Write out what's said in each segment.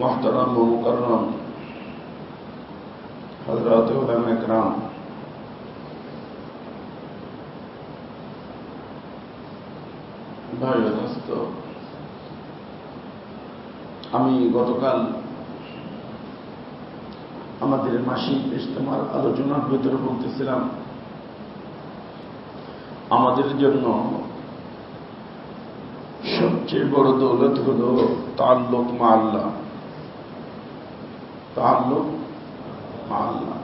मोहतरम व मुकर्रम हजरात उलमा इकराम, ভাই দোস্ত, আমি গতকাল আমাদের মাসিক ইজতেমার আলোচনার ভিতরে বলতেছিলাম, আমাদের জন্য সবচেয়ে বড় দৌলত হল তাআল্লুক মা আল্লাহ। তাআল্লুক মা আল্লাহ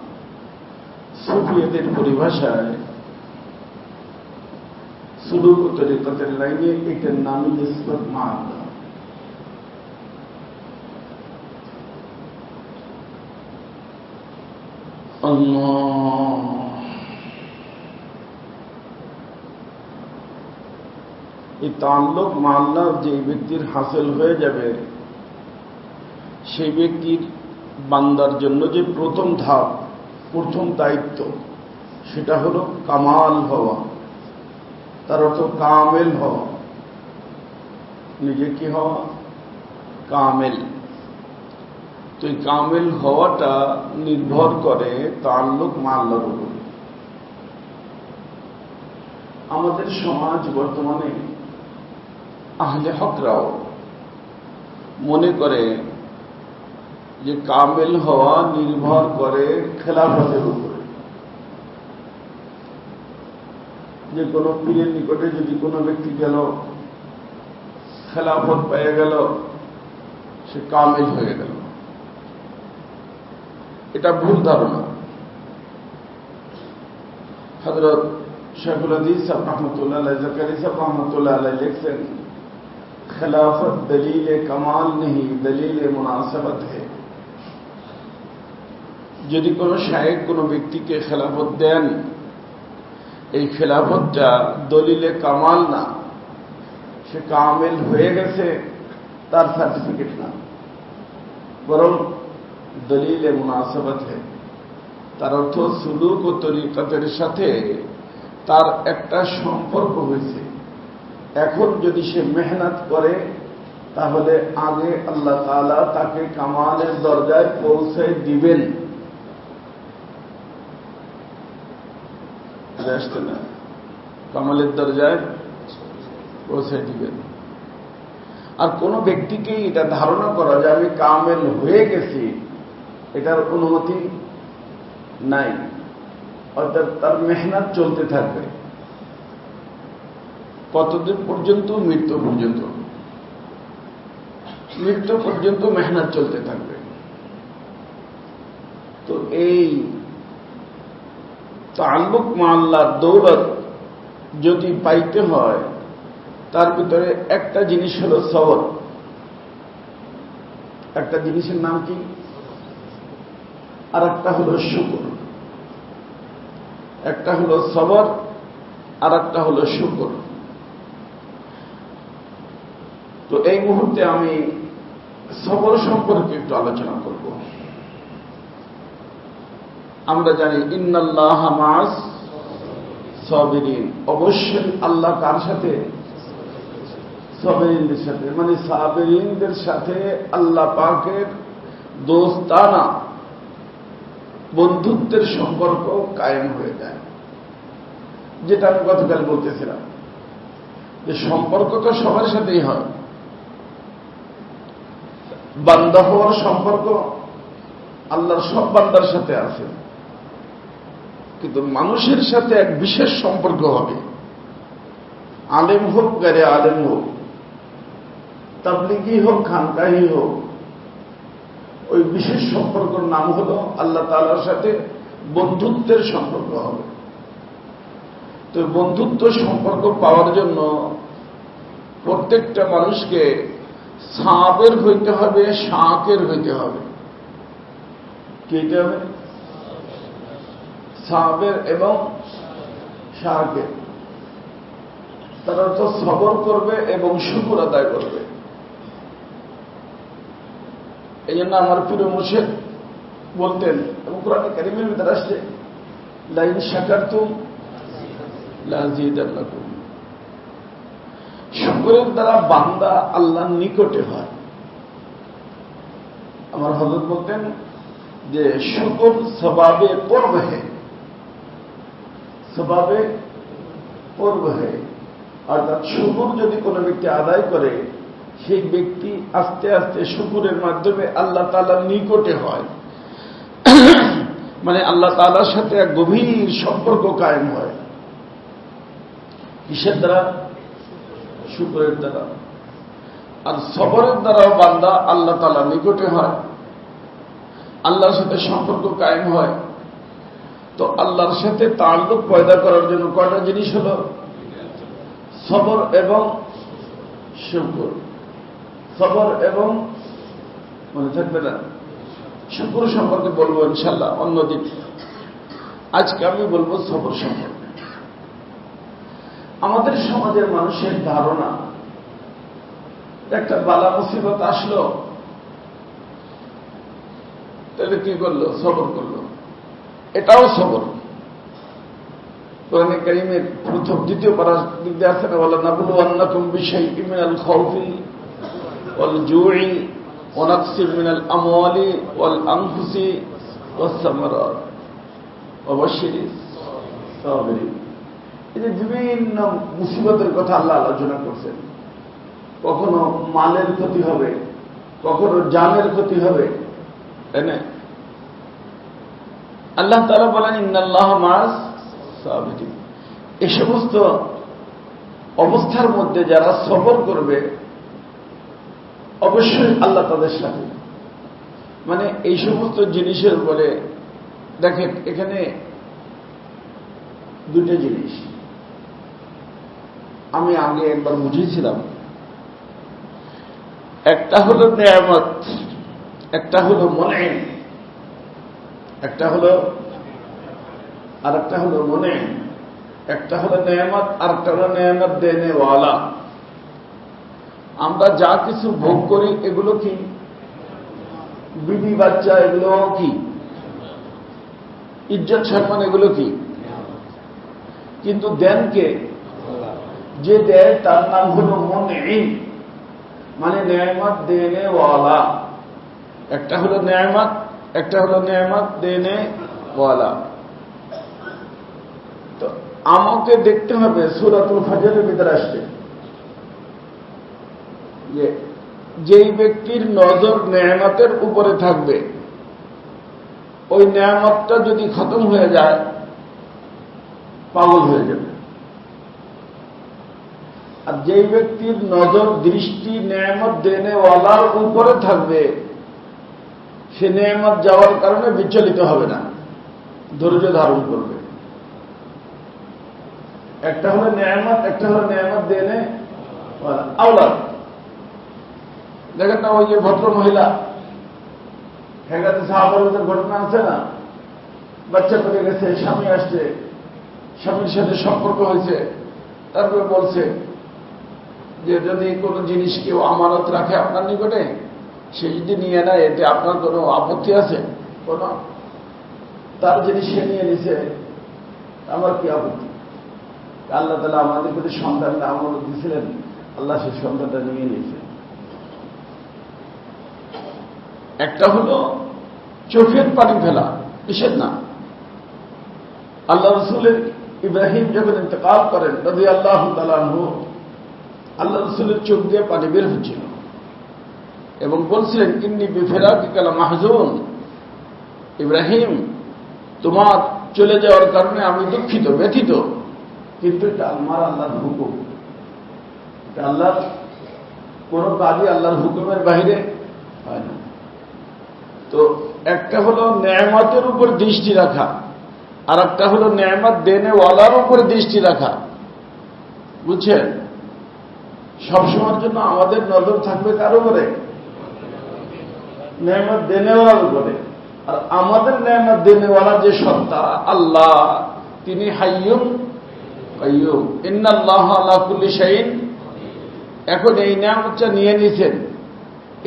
সুফিয়াদের পরিভাষায় সুলুক ও তরিকতের লাইনে এটার নামই নিসবত মা আল্লাহ। এই তাআল্লুক মা আল্লাহ যে ব্যক্তির হাসিল হয়ে যাবে, সেই ব্যক্তির বান্দার জন্য যে প্রথম ধাপ, প্রথম দায়িত্ব, সেটা হল কামাল হওয়া। তার অর্থ কামেল হওয়া, নিজে কি হওয়া? কামেল। তো এই কামেল হওয়াটা নির্ভর করে তাআল্লুক মা আল্লাহর উপর। আমাদের সমাজ বর্তমানে আহলে হকরাও মনে করে যে কামেল হওয়া নির্ভর করে খেলাফতের উপরে। যে কোনো পীরের নিকটে যদি কোনো ব্যক্তি গেল, খেলাফত পেয়ে গেল, সে কামেল হয়ে গেল। এটা ভুল ধারণা। হযরত শেখুল হাদিস সাহেব রহমতুল্লাহ আলাইহি, জাকারিয়া সাহেব রহমতুল্লাহ আলাইহি লিখছেন, খেলাফত দলিল কামাল नहीं, দলিল মুনাসাবত है। যদি কোনো শায়েখ কোনো ব্যক্তিকে খেলাফত দেন, এই খেলাফতটা দলিলে কামাল না, সে কামেল হয়ে গেছে তার সার্টিফিকেট না, বরং দলিলে মুনাসাবত है। তার অর্থ সুলুক ও তরিকতের সাথে তার একটা সম্পর্ক হয়েছে। এখন যদি সে মেহনত করে, তাহলে আগে আল্লাহ তাআলা তাকে কামালের দরজায় পৌঁছে দিবেন। আসতে না, কামালের দরজায় পৌঁছে দিবেন। আর কোন ব্যক্তিকে এটা ধারণা করা যে আমি কামেল হয়ে গেছি, এটার অনুমতি নাই। অর্থাৎ তার মেহনত চলতে থাকবে। কতদিন পর্যন্ত? মৃত্যু পর্যন্ত। মৃত্যু পর্যন্ত মেহনত চলতে থাকবে। তো এই তাআল্লুক মা আল্লাহর দৌলত যদি পাইতে হয়, তার ভিতরে একটা জিনিস হল সবর। একটা জিনিসের নাম কি? আর একটা হল শুকর। একটা হল সবর, আর একটা হল শুকর। তো এই মুহূর্তে আমি সবর সম্পর্কে একটু আলোচনা করব। আমরা জানি ইন্নাল্লাহা মা'আস সাবিরিন, অবশ্যই আল্লাহ কার সাথে? সাবিরিনদের সাথে। মানে সাবিরিনদের সাথে আল্লাহ পাকের দোস্তানা বন্ধুত্বের সম্পর্ক কায়েম হয়ে যায়। যেটা আমি গতকাল বলতেছিলাম যে সম্পর্ক তো সবার সাথেই হয়। বান্দা হওয়ার সম্পর্ক আল্লাহর সব বান্দার সাথে আছে, কিন্তু মানুষের সাথে এক বিশেষ সম্পর্ক হবে। আলেম হোক, গায়রে আলেম হোক, তাবলিগি হোক, খানকাহি হোক, ওই বিশেষ সম্পর্কের নাম হল আল্লাহ তাআলার সাথে বন্ধুত্বের সম্পর্ক হবে। তো বন্ধুত্ব সম্পর্ক পাওয়ার জন্য প্রত্যেকটা মানুষকে সাবের হইতে হবে, শাকের হইতে হবে। কি হইতে হবে? সাবের এবং শাকের। তার অর্থ সবর করবে এবং শুকর আদায় করবে। এই জন্য আমার প্রিয় মুর্শিদ বলতেন, এবং কোরআনে কারীমের ভিতরে আসছে, লাইন শাকারতুম লাযীদান্নাকুম। শুকরের দ্বারা বান্দা আল্লাহর নিকটে হয়। আমার হযরত বলতেন যে শুকর সবাবে পূর্ব হে, সবাবে পূর্ব হে, অর্থাৎ শুকর যদি কোনো ব্যক্তি আদায় করে সেই ব্যক্তি আস্তে আস্তে শুকরের মাধ্যমে আল্লাহ তাআলার নিকটে হয়, মানে আল্লাহ তাআলার সাথে এক গভীর সম্পর্ক কায়েম হয়। কিসের দ্বারা? শুকরের দ্বারা। আর সবরের দ্বারাও বান্দা আল্লাহ তাআলার নিকটে হয়, আল্লাহর সাথে সম্পর্ক কায়েম হয়। তো আল্লাহর সাথে তাআল্লুক পয়দা করার জন্য কয়টা জিনিস হলো? সবর এবং শুকর। সবর এবং, মনে থাকবে না? শুকর সম্পর্কে বলবো ইনশাআল্লাহ অন্যদিন। আজকে আমি বলবো সবর সম্পর্কে। আমাদের সমাজের মানুষের ধারণা, একটা বালা মুসিবত আসলো তাহলে কি করলো? সবর করলো। এটাও সবর। কোরআনে কারীমের প্রথম দ্বিতীয় পারার দিক দিয়ে আছে না, ওয়ালা নাবলুওয়ান্নাকুম বিশাইইম মিনাল খাউফি ওয়াল জুই ওয়া নাকসিম মিনাল আমওয়ালি ওয়াল আনফুসি ওয়াস সামারাত ওয়া বাশশিরিস সাবিরিন। এই যে বিভিন্ন মুসিবতের কথা আল্লাহ আলোচনা করছেন। কখনো মালের ক্ষতি হবে, কখনো জানের ক্ষতি হবে, তাই না? আল্লাহ তাআলা বলেন ইন্নাল্লাহা মা'আস সাবিরিন। এই সমস্ত অবস্থার মধ্যে যারা সবর করবে অবশ্যই আল্লাহ তাদের সাথে। মানে এই সমস্ত জিনিসের উপরে দেখেন, এখানে দুটো জিনিস আমি আগে একবার বুঝেছিলাম। একটা হলো নেয়ামত, একটা হলো মুনঈম, একটা হলো আর একটা হলো মুনঈম। একটা হলো নেয়ামত আর একটা হলো নেয়ামত দেনে ওয়ালা। আমরা যা কিছু ভোগ করি এগুলো কি? বিবি বাচ্চা এগুলো কি? ইজ্জত সম্মান এগুলো কি? কিন্তু দেন কে? যে দেয় তার নাম হলো মুনঈম, মানে নেয়ামত দেনে ওয়ালা। একটা হলো নেয়ামত, একটা হলো নেয়ামত দেনে ওয়ালা। তো আমাকে দেখতে হবে সূরাতুল ফজরের ভিতরে আসছে যে যেই ব্যক্তির নজর নেয়ামতের উপরে থাকবে ওই নেয়ামতটা যদি খতম হয়ে যায় পাগল হয়ে যাবে। আর যেই ব্যক্তির নজর দৃষ্টি নেয়ামত দেনে ওয়ালার উপরে থাকবে সে নেয়ামত যাওয়ার কারণে বিচলিত হবে না, ধৈর্য ধারণ করবে। একটা হলো নেয়ামত, একটা হলো নেয়ামত দেনে ওয়ালা। আওলাদ দেখেন না, ওই যে ভদ্র মহিলা হেগাতে সাহাবাদের ঘটনা আছে না, বাচ্চা পেয়ে গেছে, স্বামী আসছে, স্বামীর সাথে সম্পর্ক হয়েছে, তারপরে বলছে যে যদি কোনো জিনিস কেউ আমানত রাখে আপনার নিকটে, সে যদি নিয়ে নেয় এতে আপনার কোনো আপত্তি আছে? কোনো, তার জিনিস সে নিয়ে নিছে, আমার কি আপত্তি? আল্লাহ তাআলা আমাদের প্রতি সন্তানটা আমানত দিয়েছিলেন, আল্লাহ সেই সন্তানটা নিয়ে নিয়েছে। একটা হলো চোখের পানি ফেলা, কিসের না? আল্লাহ রাসূলের ইব্রাহিম যখন ইন্তেকাল করেন রাদিয়াল্লাহু তাআলা আনহু, আল্লাহ রাসূলের চোখ দিয়ে পানি বের হচ্ছিল এবং বলছিলেন ইন্নী বিফিরাকিকা লামাহজুন, ইব্রাহিম তোমার চলে যাওয়ার কারণে আমি দুঃখিত, ব্যথিত, কিন্তু এটা আল্লাহর হুকুম। এটা আল্লাহর, কোন কাজই আল্লাহর হুকুমের বাইরে হয় না। তো একটা হলো নেয়ামতের উপর দৃষ্টি রাখা, আর একটা হলো নেয়ামত দেনে ওয়ালার উপর দৃষ্টি রাখা। বুঝছেন? সবসময়ের জন্য আমাদের নজর থাকবে কার উপরে? নেয়ামত দেনেওয়ালার উপরে। আর আমাদের নেয়ামত দেনেওয়ালা যে সত্তা আল্লাহ, তিনি হাইয়ুম কাইয়ুম, ইন্নাল্লাহা আলা কুল্লি শাইইন। এখন এই নেয়ামতটা নিয়ে নিছেন,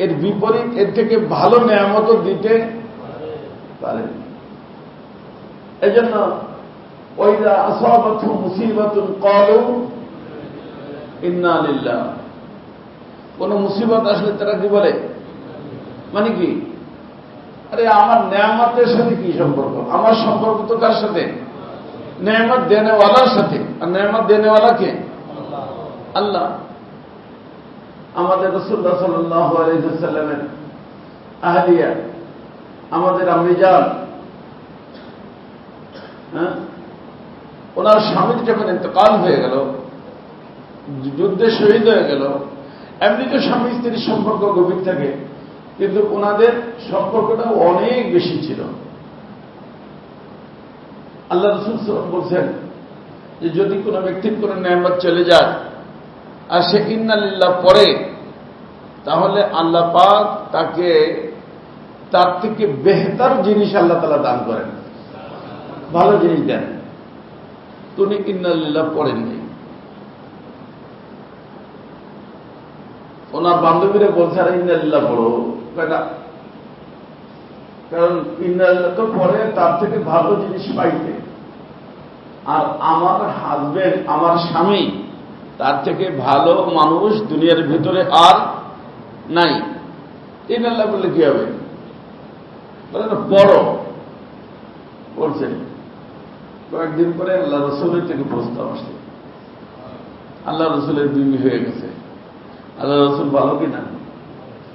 এর বিপরীত এর থেকে ভালো নেয়ামতও দিতে পারেন। এজন্য ওয়াইদা আসাবাতহুম মুসিবাতুন ক্বালু ইন্না লিল্লাহ। কোন মুসিবত আসলে তারা কি বলে? মানে কি? আরে আমার নেয়ামতের সাথে কি সম্পর্ক? আমার সম্পর্ক তো কার সাথে? নেয়ামত দেনেওয়ালার সাথে। আর নেয়ামত দেনেওয়ালা কে? আল্লাহ। আমাদের রাসূলুল্লাহ সাল্লাল্লাহু আলাইহি ওয়াসাল্লামের আহলিয়া, আমাদের আম্মিজান, ওনার স্বামীর যখন ইন্তেকাল হয়ে গেল, যুদ্ধে শহীদ হয়ে গেল, এমনি তো স্বামী স্ত্রীর সম্পর্ক গভীর থাকে, কিন্তু ওনাদের সম্পর্কটা অনেক বেশি ছিল। আল্লাহ রাসূল বলছেন যে যদি কোনো ব্যক্তির কোনো নেয়ামত চলে যায় আর সে ইন্না লিল্লাহ পড়ে, তাহলে আল্লাহ পাক তাকে তার থেকে বেহতর জিনিস আল্লাহ তাআলা দান করেন, ভালো জিনিস দেন। তুমি ইন্না লিল্লাহ পড়েননি। ওনার বান্ধবীরা বলছে আর ইন্না লিল্লাহ পড়ো, কারণ ইন্না লিল্লাহ তো পড়ে তার থেকে ভালো জিনিস পাইতে, আর আমার হাজবেন্ড, আমার স্বামী, তার থেকে ভালো মানুষ দুনিয়ার ভিতরে আর নাই। ইন্না লিল্লাহ বললে কি হবে? বড় বলছেন। কয়েকদিন পরে আল্লাহ রসুলের থেকে প্রস্তাব আসছে, আল্লাহ রসুলের বিবি হয়ে গেছে। আল্লাহ রসুল ভালো কিনা?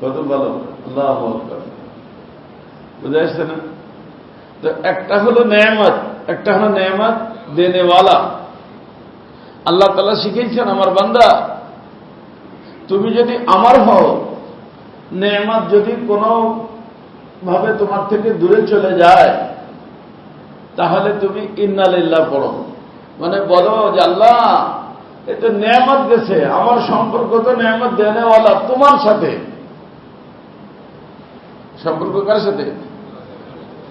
কত ভালো! আল্লাহু আকবার। বুঝে আসছে না? তো একটা হলো নেয়ামত, একটা হলো নেয়ামত দেনেওয়ালা। আল্লাহ তাআলা শিখিয়েছেন, আমার বান্দা তুমি যদি আমার হও, নেয়ামত যদি কোনো ভাবে তোমার থেকে দূরে চলে যায়, তাহলে তুমি ইন্না লিল্লাহ পড়ো, মানে বলো যে আল্লাহ এ তো নেয়ামত গেছে, আমার সম্পর্ক তো নেয়ামত দেনেওয়ালা তোমার সাথে। সম্পর্ক কার সাথে?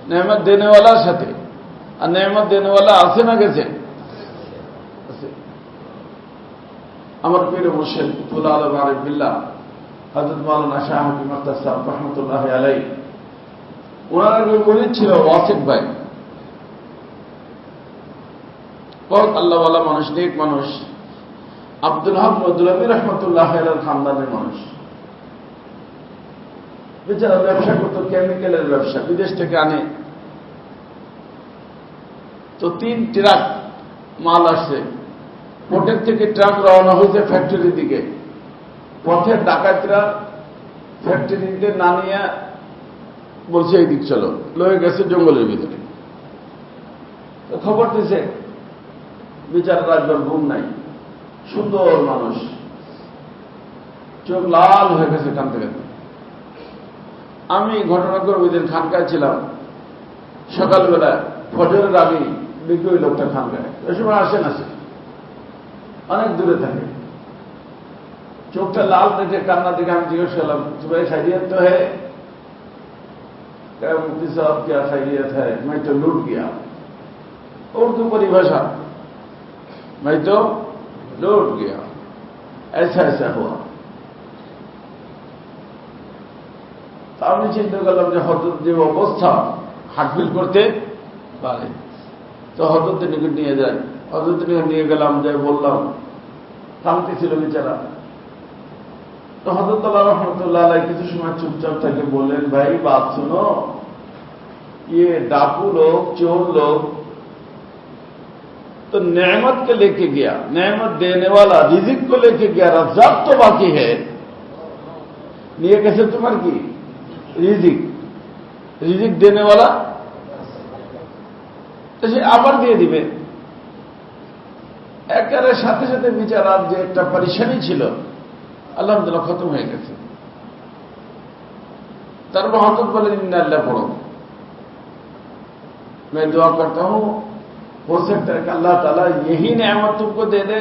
নেয়ামত দেনেওয়ালার সাথে। আর নেয়ামত দেনেওয়ালা আছে না গেছে? আমার পীর মুর্শিদ কুতুবুল আলম আরিফ বিল্লাহ হযরত মাওলানা শাহ হাকিম আখতার সাহেব রাহমাতুল্লাহি আলাইহি, ওনার মুরিদ ছিল ওয়াসিফ ভাই, বহুত আল্লাহওয়ালা মানুষ, নেক মানুষ। আব্দুল হক মদুলামি রহমতুল্লাহ আলাইহির খানদানের মানুষ। বেচারা ব্যবসা করতো, কেমিক্যালের ব্যবসা, বিদেশ থেকে আনে। তো 3 ট্রাক মাল আসছে, পোর্টের থেকে ট্রাক রওনা হয়েছে ফ্যাক্টরির দিকে। পথে ডাকাতরা ফ্যাক্টরিতে না নিয়ে বলছে এই দিক চলো, লয়ে গেছে জঙ্গলের ভিতরে। তো খবর দিছে, বিচার রাজবার ঘুম নাই, সুন্দর মানুষ, চোখ লাল হয়ে গেছে কাঁদতে কাঁদতে। আমি ঘটনাক্রমে ওই দিন খানকায় ছিলাম। সকালবেলা ফজরের আগে দেখি ওই লোকটা খানকায়, ওই সময় আসেন, আসে অনেক দূরে থাকে। চোখটা লাল দেখে কান্না দেখে আমি জিজ্ঞেস করলাম, ভাই खैरियत तो है? क्या मुफ्ती साहब क्या खैरियत है? मैं तो लूट गया। उर्दू परिभाषा, मैं तो लौट गया, ऐसा ऐसा हुआ। আমি চিন্তা করলাম যে হযরত যে অবস্থা হাটবিল করতে পারে, তো হযরতের নিকট নিয়ে যায়। হযরতের নিকট নিয়ে গেলাম, যাই বললাম, কাঁদতে ছিল বেচারা। তো হযরত আল্লাহ রহমতুল্লাহ আলাইহি কিছু সময় চুপচাপ থেকে বললেন, ভাই बात सुनो, ये डाकू लोग, चोर लोग तो नेमत के लेके गया, नेमत देने वाला रिजिक को लेके गया, रज़्ज़ाक़ तो बाकी है। নিয়ে গেছে তোমার কি? রিজিক। রিজিক দেনে वाला তো সে আবার দিয়ে দিবে। একেবারে সাথে সাথে বিচার যে একটা পরেশানি ছিল, আলহামদুলিল্লাহ খতম হয়ে গেছে। তারপর হযরত বলেন, ইন্না লিল্লাহ পড়ো। मैं दुआ करता हूं, हो सकता है कि अल्लाह ताला यही नेमत तुमको दे दे,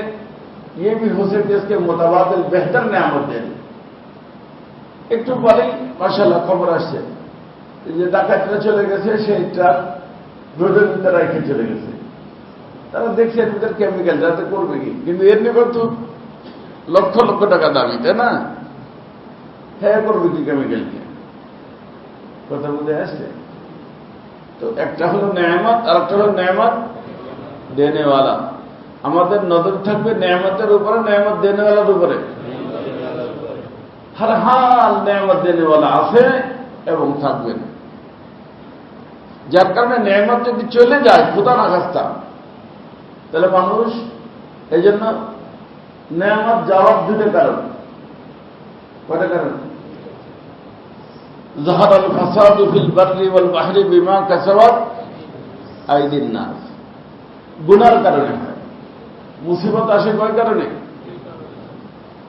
ये भी हो सकता है इसके मुतबादिल बेहतर नेमत दे दे। একটু পরেই মাশাআল্লাহ খবর আসছে যে ডাকাতরা চলে গেছে, সেই ট্রাক রোডের ভিতরে রেখে চলে গেছে। তারা দেখছে এর ভিতরে কেমিক্যাল, যাতে করবে কি, কিন্তু এর নিকট তো লক্ষ লক্ষ টাকা দামি, তাই না? হ্যাঁ, করবে কি কেমিক্যাল দিয়ে? কথা বুঝে আসছে? তো একটা হলো নেয়ামত, আর একটা হলো নেয়ামত দেনেওয়ালা। আমাদের নজর থাকবে নেয়ামতের উপরে, নেয়ামত দেনেওয়ালার উপরে। हर हाल नेमत देने वाला আছে এবং থাকবেন। যার কারণে নেয়ামত যদি চলে যায় খোদা না খাস্তা, তাহলে মানুষ এই জন্য নেয়ামত যাওয়ার দুটো কারণ। কয়টা কারণ? যাহারাল ফাসাদু ফিল বাররি ওয়াল বাহরি বিমা কাসাবাত আইদিন নাস। গুনার কারণে হয়। মুসিবত আসে কয় কারণে?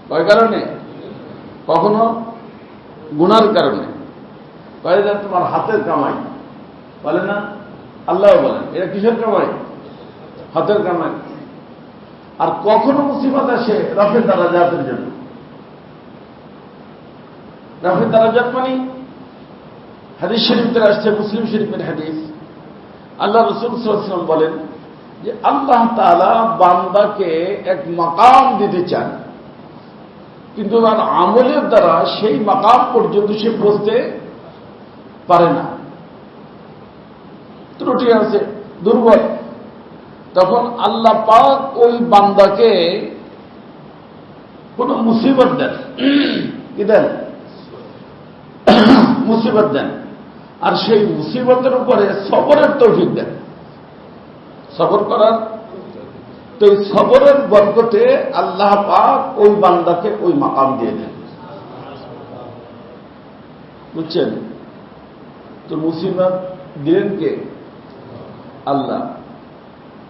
কয় কারণে? কখনো গুনার কারণে, বলে না তোমার হাতের কামাই, বলে না? আল্লাহ বলেন এটা কিসের কামাই? হাতের কামাই। আর কখনো মুসিবত আসে রাফে দারাজাতের জন্য। রাফে দারাজাত মানে হাদিস শরীফে আসছে, মুসলিম শরীফের হাদিস, আল্লাহ রাসূল সাল্লাল্লাহু আলাইহি ওয়াসাল্লাম বলেন যে আল্লাহ তাআলা বান্দাকে এক মাকাম দিতে চান, কিন্তু তার আমলের দ্বারা সেই মাকাম পর্যন্ত সে পৌঁছতে পারে না, ত্রুটি আছে, দুর্বল। তখন আল্লাহ পাক ওই বান্দাকে কোন মুসিবত দেন। কি দেন? মুসিবত দেন। আর সেই মুসিবতের উপরে সবরের তৌফিক দেন, সবর করার। তো এই সবরের বরকতে আল্লাহ পাক ওই বান্দাকে ওই মাকাম দিয়ে দেন। বুঝছেন? তো মুসিবত দিলেন কে? আল্লাহ।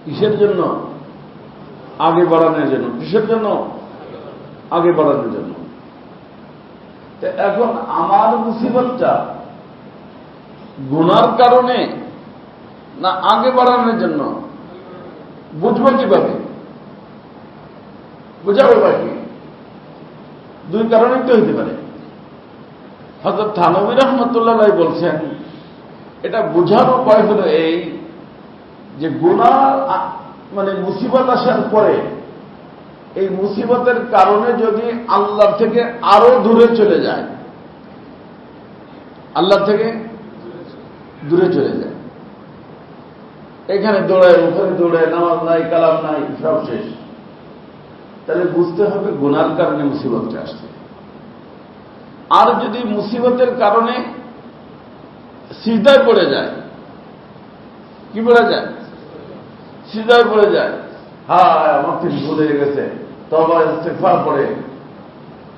কিসের জন্য? আগে বাড়ানোর জন্য। কিসের জন্য? আগে বাড়ানোর জন্য। তো এখন আমার মুসিবতটা গুনার কারণে না আগে বাড়ানোর জন্য? বুঝবো কিভাবে? বুঝাবো বাকি দুই কারণেই তো হইতে পারে। হযরত থানভী রাহমাতুল্লাহ আলাইহি বলছেন এটা বোঝার উপায় হলো এই যে গুনাহ মানে মুসিবত আসার পরে এই মুসিবতের কারণে যদি আল্লাহ থেকে আরো দূরে চলে যায়, আল্লাহ থেকে দূরে চলে যায়, এখানে দৌড়ায় ওখানে দৌড়ায়, নামাজ নাই কালাম নাই, সব শেষ, তাহলে বুঝতে হবে গুনার কারণে মুসিবতটা আসছে। আর যদি মুসিবতের কারণে সিজদায় পড়ে যায়, কি পড়ে যায়? সিজদায় পড়ে যায়, হায় আমার থেকে ভুল হয়ে গেছে, তওবা ইস্তিগফার করে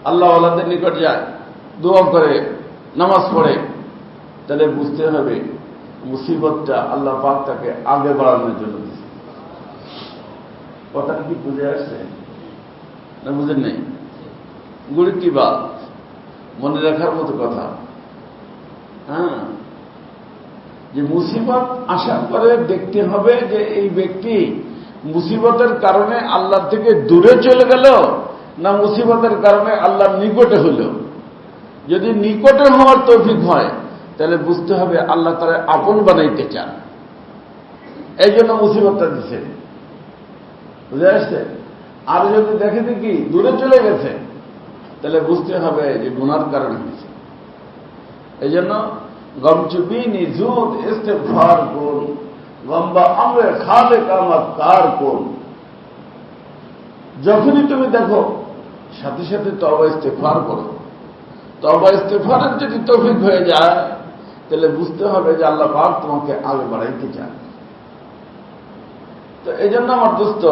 আল্লাহ ওয়ালাদের নিকট যায়, দোয়া করে, নামাজ পড়ে, তাহলে বুঝতে হবে মুসিবতটা আল্লাহ পাক তাকে আগে বাড়ানোর জন্য দিচ্ছে। কথা কি বুঝে আসছে না? বুঝেন নাই? গুড়ি কি বাত, মনে রাখার মতো কথা। হ্যাঁ, যে মুসিবত আসার পরে দেখতে হবে যে এই ব্যক্তি মুসিবতের কারণে আল্লাহ থেকে দূরে চলে গেল না মুসিবতের কারণে আল্লাহর নিকটে হইল। যদি নিকটে হওয়ার তৌফিক হয় তাহলে বুঝতে হবে আল্লাহ তারা আপন বানাইতে চান, এই জন্য মুসিবতটা দিচ্ছে। বুঝে আসছে? আর যদি দেখে দেখি দূরে চলে গেছে তাহলে বুঝতে হবে যে গুনার কারণে হয়েছে। এই জন্য গমচুপি নিজুদ ইস্তেগফার কোন গম্বা আমরে খালে কামাত কার কোন। যখনই তুমি দেখো সাথে সাথে তওবা ইস্তেগফার করো। তওবা ইস্তেগফারের যদি তৌফিক হয়ে যায় তাহলে বুঝতে হবে যে আল্লাহ পাক তোমাকে আগে বাড়াইতে চান। তো এই জন্য আমার দোস্ত,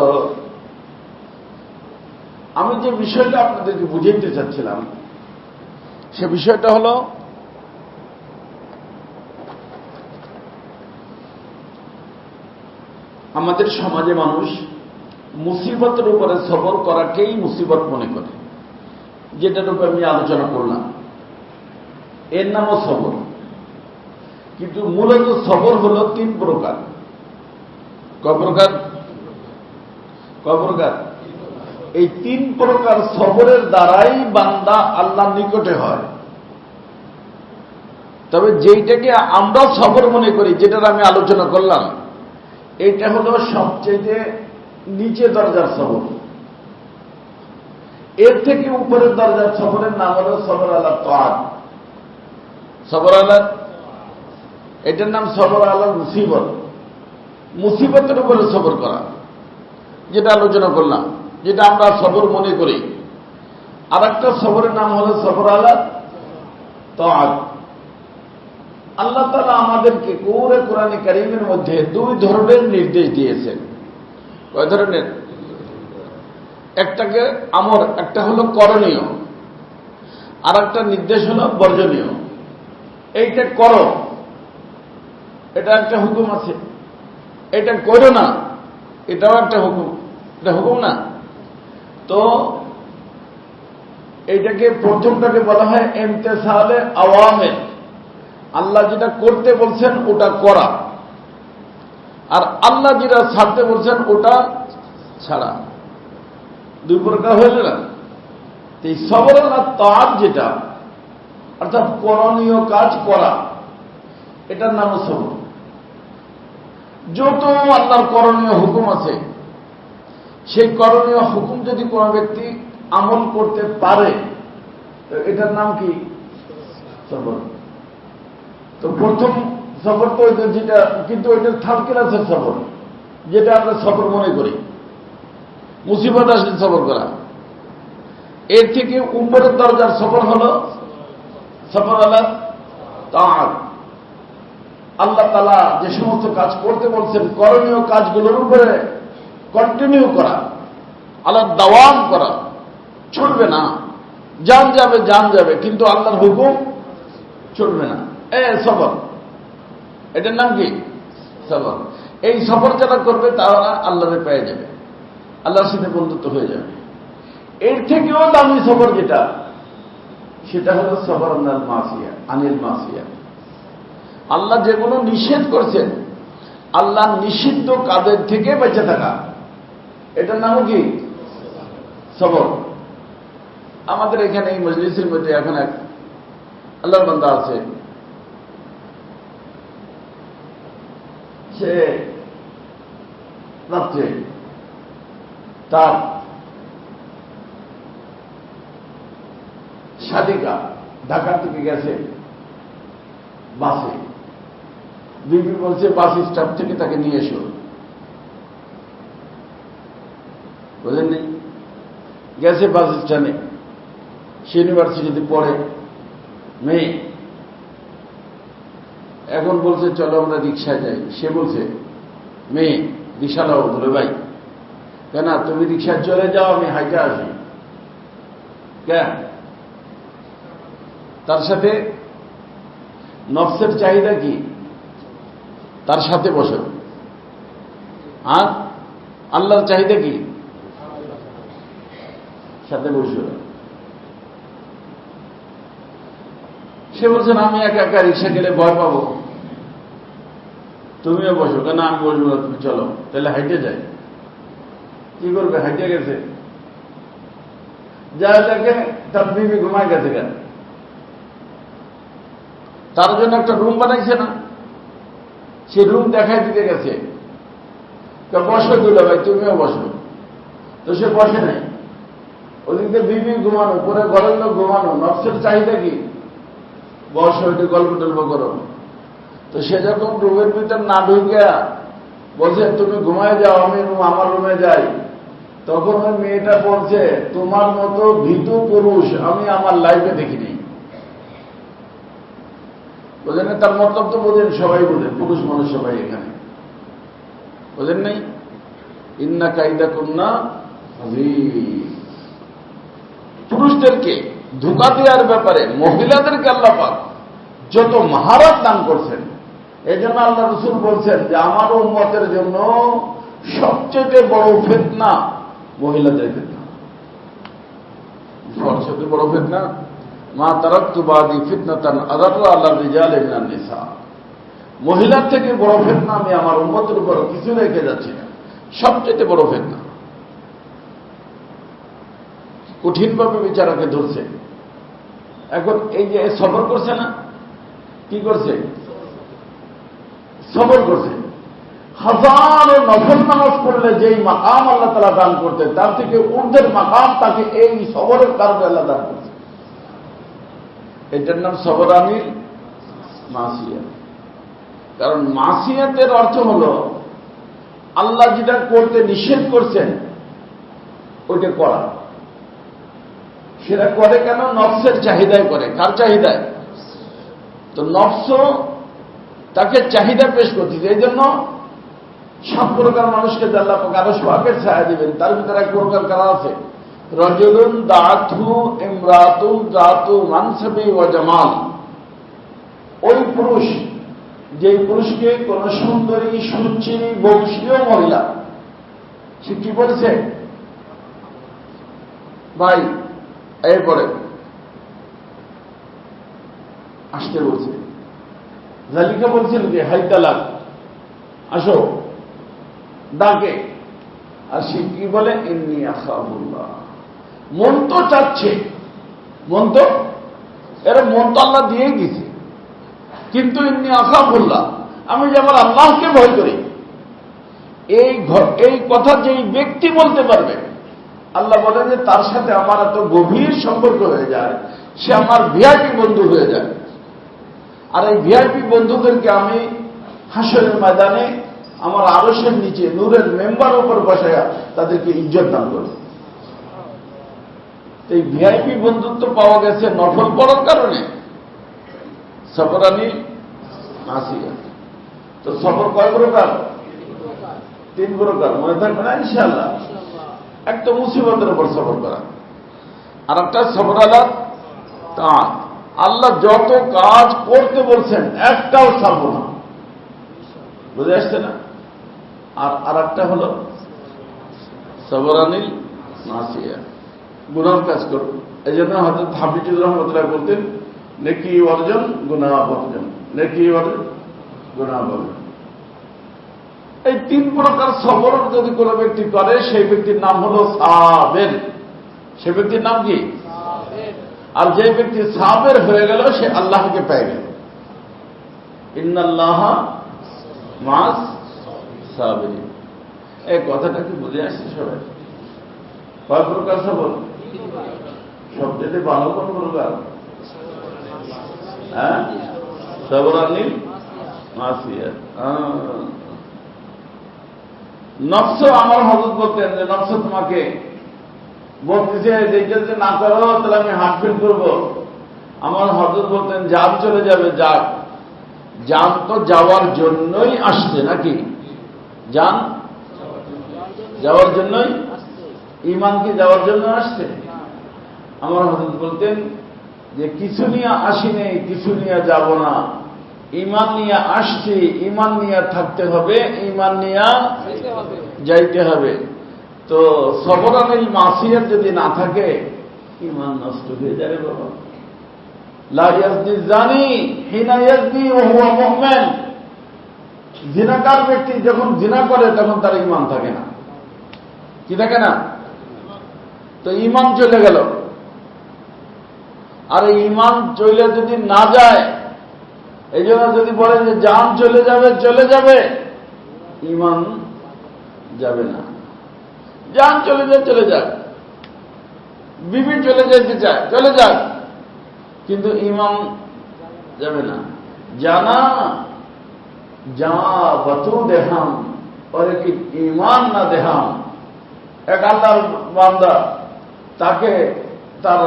আমি যে বিষয়টা আপনাদেরকে বুঝাইতে চাচ্ছিলাম সে বিষয়টা হলো আমাদের সমাজে মানুষ মুসিবতের উপরে সবর করাকেই মুসিবত মনে করে, যেটার উপরে আমি আলোচনা করলাম, এর নামও সবর। কিন্তু মূলত সবর হল তিন প্রকার। কয় প্রকার? কয় প্রকার? এই তিন প্রকার সবরের দ্বারাই বান্দা আল্লাহর নিকটে হয়। তবে যেইটাকে আমরা সবর মনে করি, যেটার আমি আলোচনা করলাম, এটা হলো সবচেয়ে নিচে দরজার সবর। এর থেকে উপরের দরজার সবরের নাম হলো সবর আলা তাআত। সবর আলা, এটার নাম সবর আলা মুসিবত। মুসিবতের উপরে সবর করা, যেটা আলোচনা করলাম, যেটা আমরা সবর মনে করি। আর একটা সবরের নাম হলো সবর আলা তাআত। আল্লাহ তাআলা আমাদেরকে কোরআনে কারীমের মধ্যে দুই ধরনের নির্দেশ দিয়েছেন। কয় ধরনের? একটাকে আমর, একটা হলো করণীয়, আর একটা নির্দেশ হলো বর্জনীয়। এইটা করো, এটা একটা হুকুম আছে। এটা করো না, এটাও একটা হুকুম। এটা হুকুম না? তো এইটাকে প্রথমটাকে বলা হয় ইমতিসালে আওয়ামির। আল্লাহ যেটা করতে বলছেন ওটা করা, আর আল্লাহ যেটা ছাড়তে বলছেন ওটা ছাড়া। দুই প্রকার হইল না? এই সবর আর তাআত যেটা, অর্থাৎ করণীয় কাজ করা, এটার নাম সবর। যত আল্লাহর করণীয় হুকুম আছে, সেই করণীয় হুকুম যদি কোনো ব্যক্তি আমল করতে পারে, এটার নাম কি? সবর। তো প্রথম সবর তো যেটা, কিন্তু ওইটার থার্ড ক্লাসের সবর, যেটা আমরা সবর মনে করি, মুসিবত আসলে সবর করা। এর থেকে উপরের দরজার সবর হল সবর আল্লাহ তাআত। আল্লাহ তাআলা যে সমস্ত কাজ করতে বলছেন, করণীয় কাজগুলোর উপরে কন্টিনিউ করা, আল্লাহ দাওয়াম করা, ছুটবে না। জান যাবে, কিন্তু আল্লাহর হুকুম ছুটবে না। সবর, এটার নাম কি? সবর। এই সবর যারা করবে তারা আল্লাহরে পেয়ে যাবে, আল্লাহর সাথে বন্ধুত্ব হয়ে যাবে। এর থেকেও দামি সবর যেটা, সেটা হলো সবর আনিল মাসিয়া। আল্লাহ যেগুলো নিষেধ করছেন, আল্লাহ নিষিদ্ধ কাজের থেকে বেঁচে থাকা, এটার নামও কি? সবর। আমাদের এখানে এই মজলিসের মধ্যে এখন এক আল্লাহর বান্দা আছে, সে রাত্রে তার শাদিকা ঢাকা থেকে গেছে বাসে। বিবি বলছে বাস স্টপ থেকে তাকে নিয়ে এসো। বুঝলেন? গেছে বাস স্ট্যান্ডে, সে ইউনিভার্সিটিতে পড়ে মেয়ে। এখন বলছে চলো আমরা রিক্সায় যাই। সে বলছে মেয়ে রিক্সাটাও বলে ভাই কেন তুমি রিক্সায় চলে যাও, আমি হাইটে আসি। কেন? তার সাথে নফসের চাহিদা কি? তার সাথে বসো। আর আল্লাহর চাহিদা কি? সাথে বসো। সে বলছেন আমি একা একা রিক্সা গেলে ভয় পাবো, তুমিও বসো। কেন? আমি বসবো না, তুমি চলো। তাহলে হাইটে যাই। কি করবে? হাইটে গেছে, যা দেখে তার বিবি ঘুমায় গেছে। কেন? তার জন্য একটা রুম বানাইছে না, সেই রুম দেখাই দিতে গেছে। বসো দুলা ভাই, তুমিও বসো। তো সে বসে নাই। ওদিকে বিবি ঘুমানো, পরে ঘরের লোক ঘুমানো, নফসের চাহিদা কি? বসো, একটু গল্প টল্প করো। তো সে যখন রুমের ভিতর না ঢুকিয়া বলছে তুমি ঘুমায় যাও, আমি আমার রুমে যাই, তখন ওই মেয়েটা বলছে তোমার মতো ভীতু পুরুষ আমি আমার লাইফে দেখিনি। বোঝেন? তার মতলব তো বোঝেন, সবাই বোঝেন, পুরুষ মানুষ সবাই এখানে বোঝেন নাই? ইন্না কাইদা কুন্না আযীম। পুরুষদেরকে ধোঁকা দেওয়ার ব্যাপারে মহিলাদেরকে আল্লাহ পাক যত মহারত দান করছেন, এই জন্য আল্লাহ রাসূল বলছেন যে আমার উম্মতের জন্য সবচেয়ে বড় ফিতনা মহিলাদের ফিতনা। সবচেয়ে বড় ফিতনা মা তারাকতু বাদি ফিতনাতান আযাররা আলা রিজালি মিনান নিসা। মহিলার থেকে বড় ফিতনা আমি আমার উম্মতের উপর কিছু রেখে যাচ্ছি না, সবচেয়ে বড় ফিতনা। কঠিনভাবে বিচারকে ধরছে। এখন এই যে সবর করছে না, কি করছে? সবর করছে। হাজারো নফল নামাজ পড়লে যেই মাকাম আল্লাহ তাআলা দান করতে, তার থেকে ঊর্ধ্বের মাকাম তাকে এই সবরের কারণে আল্লাহ দান করছে। এটার নাম সবর আনিল মাসিয়া। কারণ মাসিয়াতের অর্থ হল আল্লাহ যেটা করতে নিষেধ করছেন ওইটা করা। সেটা করে কেন? নফসের চাহিদায় করে। কার চাহিদায়? তো নফস তাকে চাহিদা পেশ করতেছে। এই জন্য 7 প্রকার মানুষকে আল্লাহ পাক আরশ পাকের ছায়া দিবেন। তার ভিতরে এক প্রকার কারা আছে, রাজুলুন দাআতহু ইমরাতুন যাতু মানসাবি ওয়া জামাল। ওই পুরুষ, যেই পুরুষকে কোন সুন্দরী সুচিনী বংশীয় মহিলা, সে কি বলেছে ভাই, এরপরে আসতে বলছে, জালিকা বলছিল যে হাই তালাক, আসো, ডাকে। আর সে কি বলে, ইন্নী আখাফুল্লাহ। মন তো চাচ্ছে, মন তো আল্লাহ দিয়েই দিছে, কিন্তু ইন্নী আখাফুল্লাহ, আমি যে আমার আল্লাহকে ভয় করি। এই কথা যেই ব্যক্তি বলতে পারবে, আল্লাহ বলেন যে তার সাথে আমার এত গভীর সম্পর্ক হয়ে যায়, সে আমার ভিআইপি বন্ধু হয়ে যায়। আর এই ভিআইপি বন্ধুদেরকে আমি হাসরের ময়দানে আমার আরশের নিচে নূরের মেম্বার উপর বসায়া তাদেরকে ইজ্জত দান করব। এই ভিআইপি বন্ধুত্ব পাওয়া গেছে নফল পড়ার কারণে। সবরানি আসিয়া, তো সবর কয় প্রকার? 3 প্রকার, মনে থাকবে না ইনশাআল্লাহ। একটা মুসিবতের উপর সবর করা, আর একটা সবর আলা তাআত। আল্লাহ যত কাজ করতে বলছেন একটাও ছাড়বো না, বুঝে আসছে না? আর একটা হলো সবরানিল মাসিয়া, গুনার কাজ করব। এই জন্য হযরত হাফিজুর রহমাতুল্লাহ বলতেন, নেকি অর্জন গুনাহ বর্জন, নেকি অর্জন গুনাহ বর্জন। এই 3 প্রকার সবর যদি কোনো ব্যক্তি করে, সেই ব্যক্তির নাম হলো সাবের। সে ব্যক্তির নাম কি? আর যে ব্যক্তি সাবের হয়ে গেল, সে আল্লাহকে পেয়ে গেল। ইন্নাল্লাহা মা'আস সাবিরিন। এই কথাটা কি বুঝে আসছে সবাই? কয় প্রকার সবর? সবচেয়ে ভালো কোন প্রকার? হ্যাঁ, সবরানিল মাসিয়া। নফস, আমার হযরত বলতেন যে নফস তোমাকে বলতেছে যে এটা যদি না করো তাহলে আমি হার্ট ফেল করবো। আমার হযরত বলতেন জান চলে যাবে, যাক। জান তো যাওয়ার জন্যই আসছে নাকি? জান যাওয়ার জন্যই, ঈমান কি যাওয়ার জন্য আসছে? আমার হযরত বলতেন যে কিছু নিয়ে আসি নেই, কিছু নিয়ে যাব না, ঈমান নিয়ে আসছি, ঈমান নিয়ে থাকতে হবে, ঈমান নিয়ে যাইতে হবে। তো সবরানিল মাসিয়াত যদি না থাকে, ঈমান নষ্ট হয়ে যাবে বাবা। লা ইয়াজনি জানি হিনা ইয়াজনি ওয়া হুয়া মুমিন। জিনাকার ব্যক্তি যখন জিনা করে তখন তার ঈমান থাকে না, কি থাকে না? তো ঈমান চলে গেল। আর এই ঈমান চলে যদি না যায়, এই জন্য যদি বলে যে জান চলে যাবে, চলে যাবে, ঈমান যাবে না। জান চলে যায়, চলে যাক। বিবি চলে যেতে চায়, চলে যাক, কিন্তু ঈমান যাবে না। জানা যা বতু দেহাম और কি ঈমান না দেহাম। এক আল্লাহর বান্দা, তাকে তার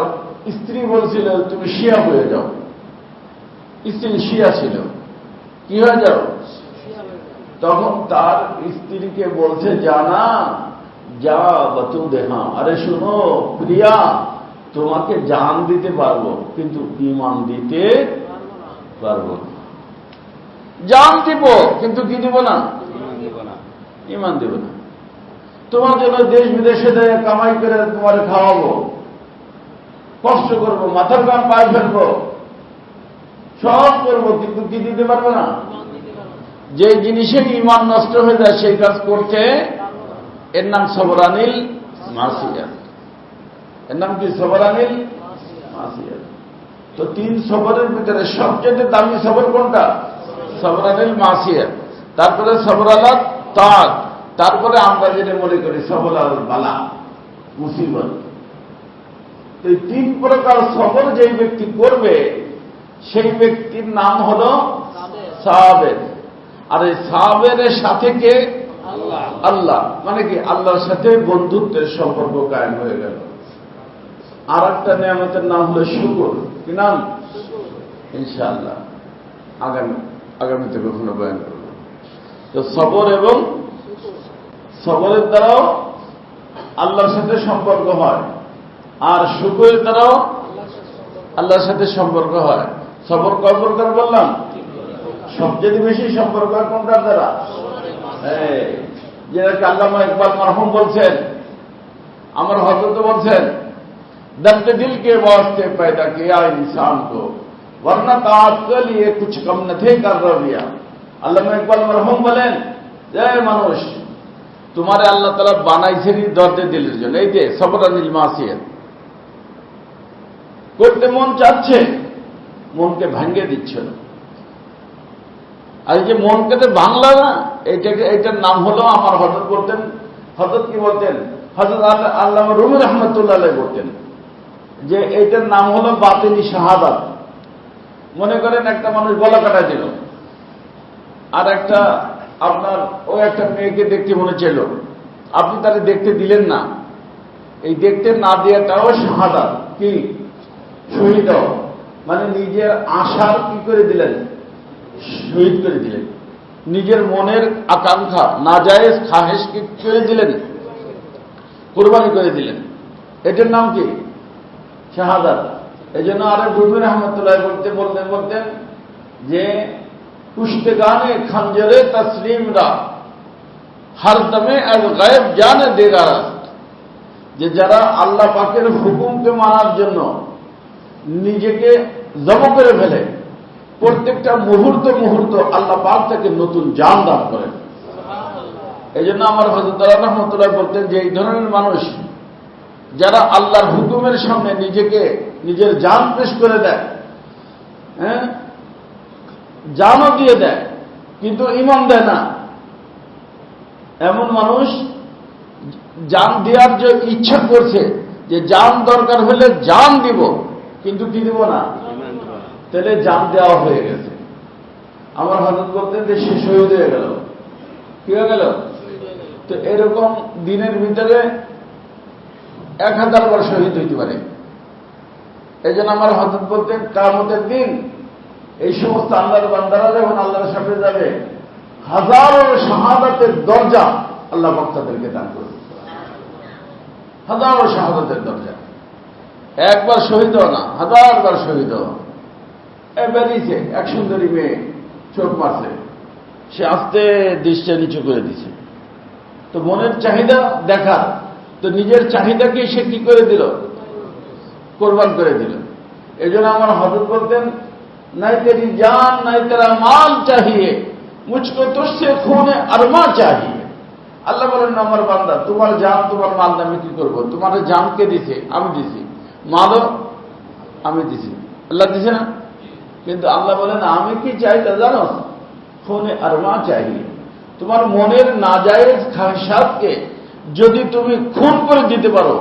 স্ত্রী বলছিল তুমি শিয়া হয়ে যাও। স্ত্রী শিয়া ছিল, কি হয়ে যাও? তখন তার স্ত্রীকে বলছে জানা যা বতু দেহাম, আরে শুনো প্রিয়া, তোমাকে জান দিতে পারবো কিন্তু ঈমান দিতে পারবো না। জান দিব কিন্তু কি দিব না? ঈমান দিব না। তোমার জন্য দেশ বিদেশে কামাই করে তোমার খাওয়াবো, কষ্ট করবো, মাথার গাম পায়ে ফেলবো, সব করবো, কিন্তু কি দিতে পারবো না। যে জিনিসে ঈমান নষ্ট হয়ে যায় সেই কাজ করতে, এর নাম সবরানিল মাসিয়া। এর নাম কি? সবরানিল মাসিয়া। তো 3 সবরের ভিতরে সবচেয়ে দামি সবর কোনটা? সবরানিল মাসিয়া। তারপরে সবর আলা তাআত, তারপরে আমরা যেটা মনে করি সবর আল বালা, মুসিবত। এই 3 প্রকার সবর যেই ব্যক্তি করবে, সেই ব্যক্তির নাম হলো সাবের। আর এই সাবেরের সাথে কে? আল্লাহ। মানে কি? আল্লাহর সাথে বন্ধুত্বের সম্পর্ক কায়েম হয়ে গেল। আর একটা নিয়ামতের নাম হলো শুকর। কি নাম? ইনশাআল্লাহ আগামী আগামীতে কখনো বয়ান করব। তো সবর এবং সবরের দ্বারাও আল্লাহর সাথে সম্পর্ক হয়, আর শুকরের দ্বারাও আল্লাহর সাথে সম্পর্ক হয়। সবর কয় প্রকার বললাম? সবচেয়ে বেশি সম্পর্ক হয় কোনটার দ্বারা? যেটাকে আল্লামা ইকবাল মারহুম বলছেন, আমার হযরত বলছেন, दर्द दिल के वास्ते पैदा किया इंसान को वरना ताज के लिए कुछ कम न थे कर रविया। আল্লামা ইকবাল মারহুম বলেন, যে মানুষ, তোমারে আল্লাহ তাআলা বানাইছেন দর্দে দিলের জন্য। এই যে সবরানিল মাসিয়াত করতে মন চাচ্ছে, মনকে ভাঙিয়ে দিচ্ছ। আর এই যে মনকে তো ভাঙলা না, এইটার নাম হলো, আমার হযরত বলতেন, হযরত কি বলতেন, হযরত আল্লামা রুমি রহমাতুল্লাহ আলাইহি বলতেন যে এইটার নাম হলো বাতিনি শাহাদাত। মনে করেন একটা মানুষ গলা কাটা দিল, আর একটা আপনার ওই একটা মেয়েকে দেখতে মনে চাইল, আপনি তাকে দেখতে দিলেন না। এই দেখতে না দেওয়াটাও শাহাদাত, কি শহীদ, মানে নিজের আশার কি করে দিলেন, শহীদ করে দিলেন। নিজের মনের আকাঙ্ক্ষা নাজায়েজ খাহেশ কি করে দিলেন, কুরবানি করে দিলেন। এটার নাম কি? শাহাদাত। এই জন্য আরেক রুমি রহমতুল্লাহ বলতেন যে পুষ্টেগানে খঞ্জরে তসলিমরা হর দমে আল গায়েব জানে দেগারা, যে যারা আল্লাহ পাকের হুকুমকে মানার জন্য নিজেকে জমা করে ফেলে, প্রত্যেকটা মুহূর্ত আল্লাহ পাক তাকে নতুন জান দান করেন। এই জন্য আমার হযরত রহমতুল্লাহ বলতেন যে এই ধরনের মানুষ যারা আল্লাহর হুকুমের সামনে নিজেকে নিজের জান পেশ করে দেয়, জানও দিয়ে দেয় কিন্তু ঈমান দেয় না, এমন মানুষ জান দেওয়ার যে ইচ্ছা করছে, যে জান দরকার হলে জান দিব কিন্তু কি দিব না, তাহলে জান দেওয়া হয়ে গেছে। আমার হযরত বলতেন যে সে শহীদ হয়ে গেল। কি হয়ে গেল? তো এরকম দিনের ভিতরে 1000 বার শহীদ হইতে পারে। এই জন্য আমার হযরত বলতেন, কিয়ামতের দিন এই সমস্ত আল্লাহর বান্দারা যখন আল্লাহর সামনে যাবে, হাজারো শাহাদাতের দরজা আল্লাহ পাক তাদেরকে দান করবে। হাজারো শাহাদাতের দরজা, একবার শহীদ হও না, 1000 বার শহীদ হও। বেরিয়েছে এক সুন্দরী মেয়ে, চোখ মারছে, সে আস্তে দৃষ্টি নিচু করে দিছে। তো মনের চাহিদা দেখার, তো নিজের চাহিদাকে সে কি করে দিল, কোরবান করে দিল। এই জন্য আমার হযরত বলতেন, নাই তেরি জান নাই তেরা মাল চাহিয়ে, মুঝকো তুঝসে খুনে আরমা চাহিয়ে। আল্লাহ বলেন, আমার বান্দা, তোমার জান তোমার মাল আমি কি করবো? তোমার জানকে দিছে, আমি দিছি, মালও আমি দিছি, আল্লাহ দিছে না? কিন্তু আল্লাহ বলেন, আমি কি চাইতে জানো? খুনে আরমা চাহিয়ে। তোমার মনের নাজায়েজ খায়সাতকে যদি তুমি খুন করে দিতে পারো,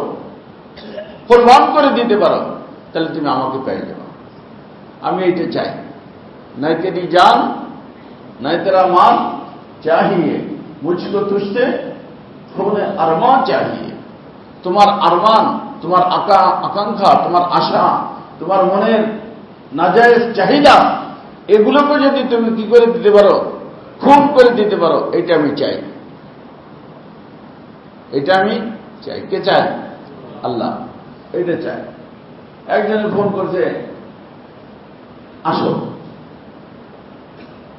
কোরবান করে দিতে পারো, তাহলে তুমি আমাকে পেয়ে যাবে। আমি এইটা চাই। নাই তেরি জান নাই তেরা মাল চাহিয়ে, মুঝকো তুঝসে খুনে আরমা চাহিয়ে। তোমার আরমান, তোমার আকাঙ্ক্ষা, তোমার আশা, তোমার মনের নাজায়েজ চাহিদা, এগুলোকে যদি তুমি কি করে দিতে পারো, খুন করে দিতে পারো, এটা আমি চাই। এটা আমি চাই। কে চায়? আল্লাহ। এটা চায়। একজনে ফোন করছে, আসো,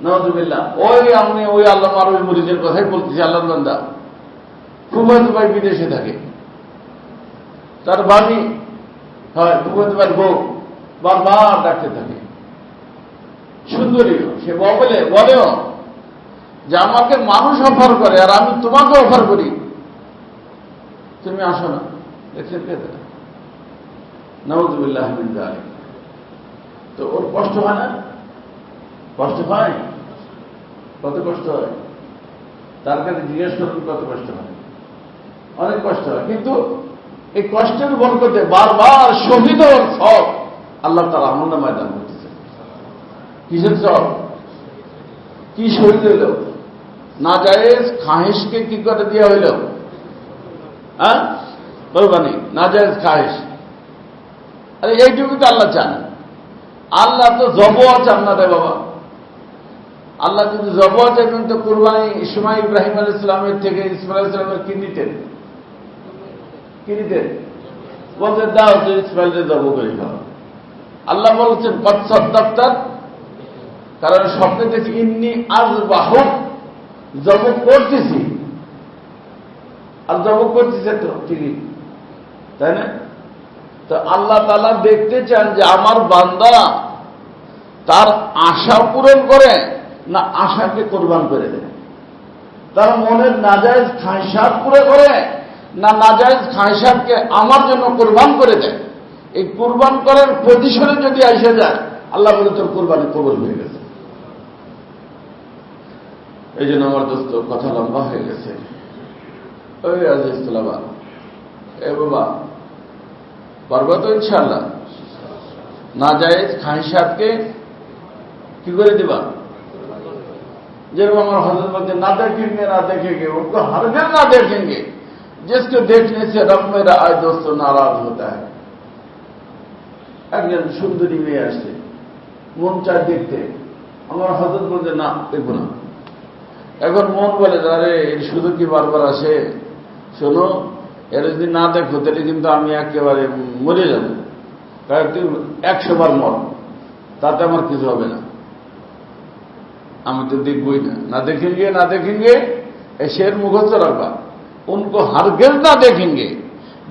নাউযুবিল্লাহ, ওই আল্লাহ মারুই মুরিদের কথাই বলতেছি, আল্লাহর বান্দা ফুফাতো ভাই বিদেশে থাকে, তার ভাবি হয় ফুফাতো ভাইয়ের বউ বারবার ডাকতে থাকে, সুন্দরীও, সে বলেও যে আমাকে মানুষ অফার করে আর আমি তোমাকে অফার করি, তুমি আসো না। দেখছেন কে? নাউযুবিল্লাহ মিন যালিক। তো ওর কষ্ট হয় না? কষ্ট হয়। কত কষ্ট হয়? তার কাছে জিজ্ঞেস করুন কত কষ্ট হয়। অনেক কষ্ট হয়, কিন্তু এই কষ্টের বরকতে বারবার শহীদ হওয়ার সব আল্লাহ তাআলা আমলনামায় দান করতেছে। কিসের সব? কি শহীদ হইল? নাজায়েজ খাহেশকে কি করে দেওয়া হইল? হ্যাঁ, কোরবানি, নাজায়েজ খাহেশ। আরে এইটুকু তো আল্লাহ চান। আল্লাহ তো জবও চান না রে বাবা। আল্লাহ যদি জবাব চাইতেন তো কুরবানি ইসমাঈল ইব্রাহিম আলাইহিস সালামের থেকে ইসমাঈল আলাইহিস সালামের কি নিতেন? বলতে দাও তো ইসমাঈলকে জবাব করে খাও। আল্লাহ বলছেন কদ সাদ্দাকতা, কারণ স্বপ্নে দেখি ইন্নী আযবাহুক, জবাব করতেছি, আর জবাব করতেছে তো ঠিকই, তাই না? তো আল্লাহ তাআলা দেখতে চান যে আমার বান্দা তার আশা পূরণ করে না আশাকে কোরবান করে দেয়, তার মনের নাজায়েজ খায়সাত পুরো করে না নাজায়েজ খায়সাতকে আমার জন্য কোরবান করে দেয়। এই কোরবান করার প্রতিশোধে যদি এসে যায়, আল্লাহ বলে তোর কোরবানি কবুল হয়ে গেছে। এই জন্য আমার দোস্ত, কথা লম্বা হয়ে গেছে। ওই আজিজ তোলাবা, এ বাবা, পারবা তো ইনশাআল্লাহ? নাজায়েজ খায়সাতকে কি করে দিবা? যেরকম আমার हजरत बोलते ना देखेंगे ना देखेंगे, उनको हरगिज़ ना देखेंगे, जिसको देखने से रब मेरा आए दोस्तों नाराज होता है। একজন সুন্দরী মেয়ে আসছে, মন চায় দেখতে, আমার हजरत বলতে না দেখবো না। এখন মন বলে আরে এর শুধু কি বারবার আসে, শোনো এর যদি না দেখো তাহলে কিন্তু আমি একেবারে মরে যাব, কারণ তুই 100 বার মর, তাতে আমার কিছু হবে না, আমি তো দেখবই না। না देखेंगे ना देखेंगे, ए शेर मुखस्त रखा, उनको हरगिज़ ना देखेंगे,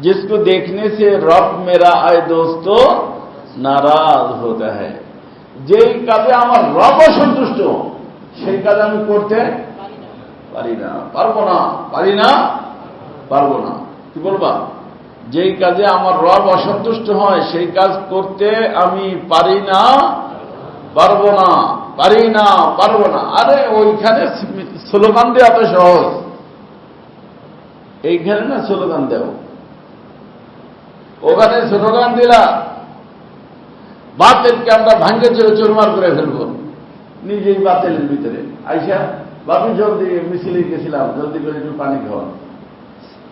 जिसको देखने से रब मेरा आए दोस्तों नाराज होता है। যেই কাজে আমার রব অসন্তুষ্ট সেই কাজ আমি করতে পারি না, পারবো না, পারি না, পারবো না। কি বলবা? যেই কাজে আমার রব অসন্তুষ্ট হয় সেই কাজ করতে আমি পারি না, পারবো না, পারি না, পারবো না। আরে ওইখানে স্লোগান দেওয়া এত সহজ, এইখানে না স্লোগান দেও। ওখানে স্লোগান দিলা বাতিলকে আমরা ভাঙ্গে চুরমার করে ফেলবো, নিজেই বাতিলের ভিতরে আইসা বাবি জলদি মিছিলে গেছিলাম, জলদি করে একটু পানি খাওয়া,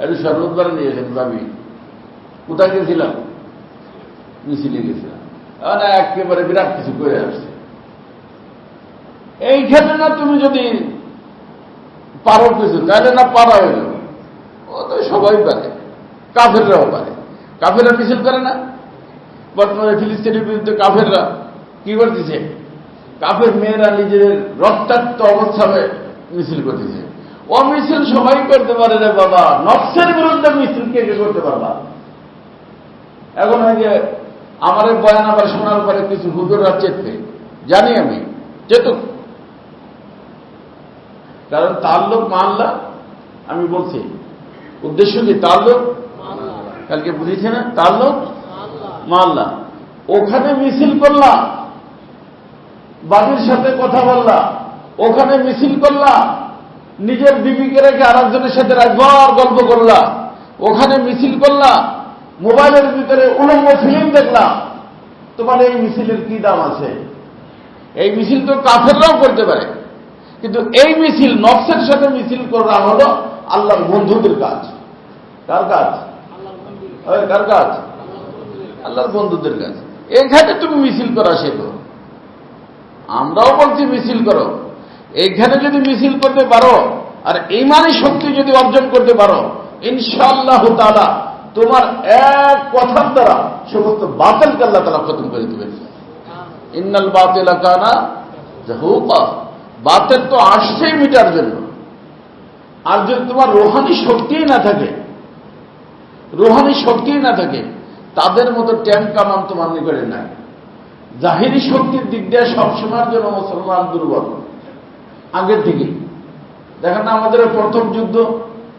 একটু শরবত করে নিয়েছেন বাবি। কোথায় গেছিলাম? মিছিলে গেছিলাম। না একেবারে বিরাট কিছু করে আসছে। এইখানে না তুমি যদি পারো কিছু, তাহলে না পারা হইল, ও তো সবাই পারে, কাফেররাও পারে। কাফেররা মিছিল করে না? বর্তমানে ফিলিস্তিনের বিরুদ্ধে কাফেররা কি করতেছে? কাফের মেয়েরা নিজেদের রক্তাক্ত অবস্থায় মিছিল করতেছে। ও মিছিল সবাই করতে পারে রে বাবা, নফসের বিরুদ্ধে মিছিল কে কে করতে পারবা? এখন ওই যে আমার বয়ান আবার শোনার পরে কিছু হুজুররা চেতবে, জানি আমি, চেতুক, কারণ তাল্লুক মাল্লা, আমি বলছি উদ্দেশ্য কি? তাল্লুক কালকে বুঝেছে না, তাল্লুক মাল্লা। ওখানে মিছিল করলা, বাড়ির সাথে কথা বললা, ওখানে মিছিল করলা, নিজের বিবিকে রেখে আরেকজনের সাথে রাতভর গল্প করলা, ওখানে মিছিল করলা, মোবাইলের ভিতরে উলঙ্গ ফিল্ম দেখলা, তোমার এই মিছিলের কি দাম আছে? এই মিছিল তো কাফেররাও করতে পারে, কিন্তু এই মিছিল নফসের সাথে মিছিল করা হলো আল্লাহর বন্ধুদের কাজ। কার কাজ? কার কাজ? আল্লাহর বন্ধুদের কাজ। এখানে তুমি মিছিল করা শেখো। আমরাও বলছি মিছিল করো, এইখানে যদি মিছিল করতে পারো আর ঈমানী শক্তি যদি অর্জন করতে পারো, ইনশাআল্লাহ তাআলা তোমার এক কথার দ্বারা সমস্ত বাতিলকে আল্লাহ তাআলা খতম করে দিবেন। ইন্নাল বাতিলা কানা যাহুকা, বাতিল তো আসছেই মিটার জন্য। আর যদি তোমার রুহানি শক্তিই না থাকে, রুহানি শক্তিই না থাকে, তাদের মতো ট্যাঙ্ক কামান তোমার নিকটে নাই। জাহিরি শক্তির দিক দিয়ে সবসময়ের জন্য মুসলমান দুর্বল আগের থেকে। দেখেন না আমাদের প্রথম যুদ্ধ,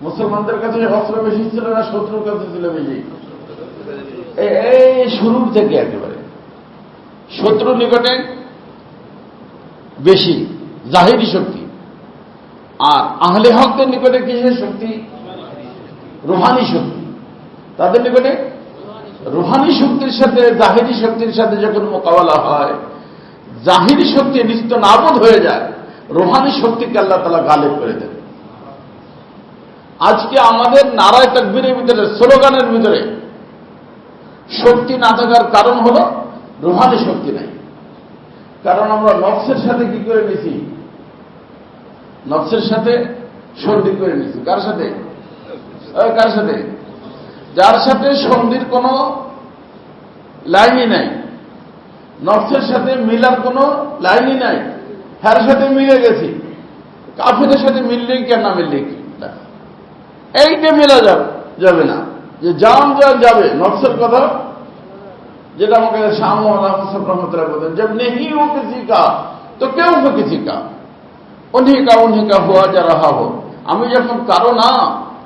মুসলমানদের কাছে অস্ত্র বেশি ছিল না শত্রুর কাছে ছিল বেশি? এই শুরুর থেকে একেবারে শত্রুর নিকটে বেশি জাহিরি শক্তি, আর আহলে হকদের নিকটে কিসের শক্তি? রুহানি শক্তি। তাদের নিকটে রুহানি শক্তির সাথে জাহিরি শক্তির সাথে যখন মোকাবেলা হয়, জাহিরি শক্তি নিত্য নাবুদ হয়ে যায়, রুহানি শক্তিকে আল্লাহ তাআলা গালেব করে দেন। আজকে আমাদের নারায়ে তাকবীরের ভিতরে, স্লোগানের ভিতরে শক্তি না থাকার কারণ হলো রুহানি শক্তি নাই। কারণ আমরা নফসের সাথে কি করে নিছি? নফসের সাথে সন্ধি করে নিয়েছি। কার সাথে? কার সাথে? যার সাথে সন্ধির কোনো লাইনই নাই, নফসের সাথে মিলার কোনো লাইনই নাই, হ্যার সাথে মিলে গেছি। কাফিরের সাথে মিললেই কেন, না মিললেই কি, এইটা মেলা যাবে না। যে জান যাবে নফসের কথা, যেটা আমাকে শাহ মোহাম্মদ রহমতুল্লাহ বলতেন, जब नहीं हो किसी का तो क्यों हो किसी का, उन्हीं का हुआ जा रहा हो। আমি যখন কারো না,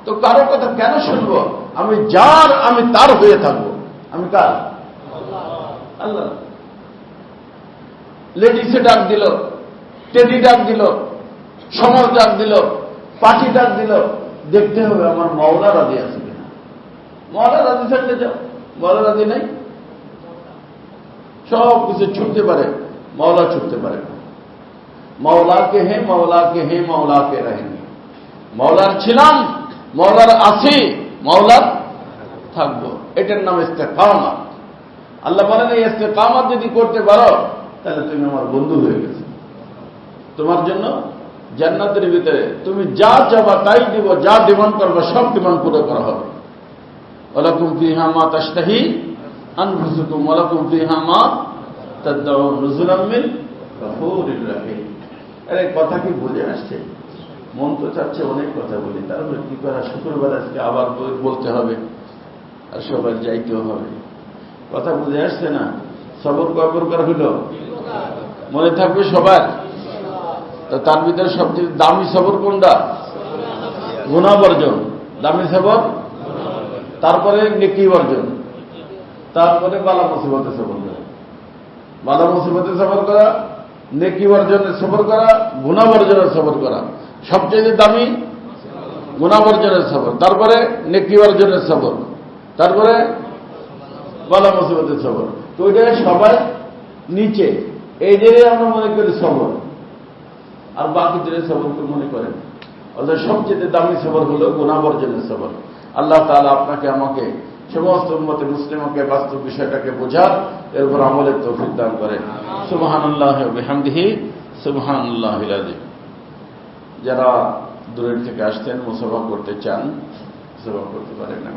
তো কারো কথা কেন শুনবো? আমি যার, আমি তার হয়ে থাকবো। আমি কার? আল্লাহ। লেডিসে ডাক দিল, টেডি ডাক দিল, সমাজ ডাক দিল, পার্টি ডাক দিল, দেখতে হবে আমার মাওলা রাজি আছে কিনা। মাওলা রাজি থাকলে যাও, মাওলা রাজি নাই, সব কিছু ছুটতে পারে, মাওলা ছুটতে পারে না। মাওলাকে হে, মাওলাকে হে, মাওলাকে रहेंगे। মাওলার ছিলাম, মাওলার আছি, মাওলার থাকবো। এটার নাম ইস্তেকামাত। আল্লাহ বলেন এই ইস্তেকামাত যদি করতে পারো তাহলে তুমি আমার বন্ধু হয়ে গেছো। তোমার জন্য জান্নাতের ভিতরে তুমি যা চাবা তাই দিব, যা ডিমান্ড করবে সব ডিমান্ড পুরো করা হবে। ওয়ালাকুম ফিহা মা তাশতাহি আনফুসুকুম ওয়ালাকুম ফিহা মা তাদউন নুজুলাম মিন গফুরির রহিম। আরে কথা কি বুঝে আসছে? মন তো চাচ্ছে অনেক কথা বলি, তারপরে কি করা, শুক্রবার আজকে আবার বলতে হবে আর সবার যাইতেও হবে। কথা বুঝে আসছে না? সবর কয় প্রকার হইল? মনে থাকবে সবার? তো তার ভিতরে সবচেয়ে দামি সবর কোনটা? গুনাহ বর্জন। দামি সবর, তারপরে নেকি বর্জন, তারপরে বালা মুসিবতে সবর করা। বালা মুসিবতে সবর করা, নেকি বর্জনের সবর করা, গুনাহ বর্জনের সবর করা। সবচেয়ে দামি গুনাহ বর্জনের সবর, তারপরে নেকি বর্জনের সবর, তারপরে বালা মুসিবতের সবর। তো ওইটা সবাই নিচে, এই যে আমরা মনে করি সবর, আর বাকি দিনের সবরকে মনে করেন। অর্থাৎ সবচেয়ে দামি সবর হলো গুনাহ বর্জনের সবর। আল্লাহ তাআলা আপনাকে আমাকে সমস্ত উম্মতে মুসলিমকে বাস্তব বিষয়টাকে বোঝার, এরপর আমলের তৌফিক দান করেন। সুবহানাল্লাহি ওয়া বিহামদিহি সুবহানাল্লাহিল আযীম। যারা দূরের থেকে আসছেন মুসাফা করতে চান, মুসাফা করতে পারেন না।